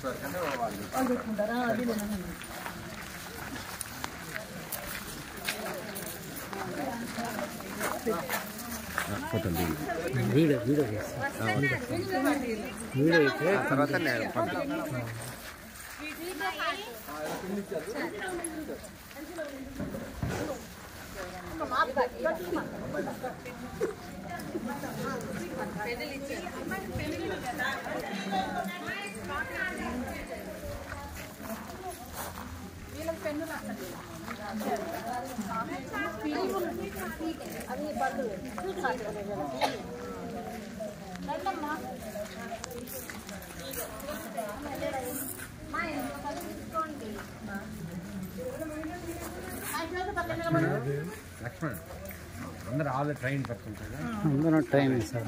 వాళ్ళు పెట్టుకుంటారా? అది వీడియో వీడియో వీడియో అయితే తర్వాత లక్ష్మణ్ అందరూ ఆల్ ట్రైన్ పట్టుకుంటారు. అందరూ ట్రైన్ సార్.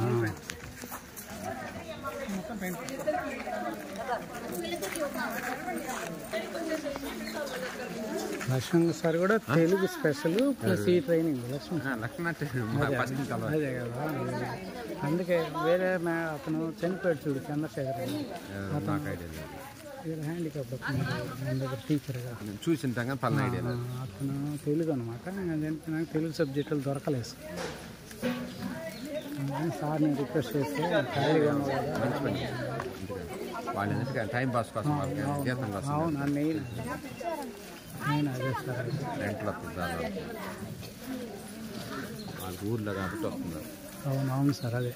లక్ష్మణ్ సార్ కూడా తెలుగు స్పెషల్ ప్లస్ ఈ ట్రైనింగ్ లక్ష్మణ్ అదే కదా. అందుకే వేరే అతను చనిపోయాడు చూడు చంద్రశేఖర్ హ్యాండిక్యాప్ మన దగ్గర టీచర్గా చూసింటాం కానీ పలానా ఐడియా అతను తెలుగు అనమాట. నాకు తెలుగు సబ్జెక్టులు దొరకలేదు సార్ నేను రిక్వెస్ట్ చేస్తే ఖాళీగా వాళ్ళు టైం పాస్ కోసం అవును నేను అదే సార్ రెంట్లో వాళ్ళ ఊర్లో కాబట్టి వస్తున్నారు. అవును సార్ అదే.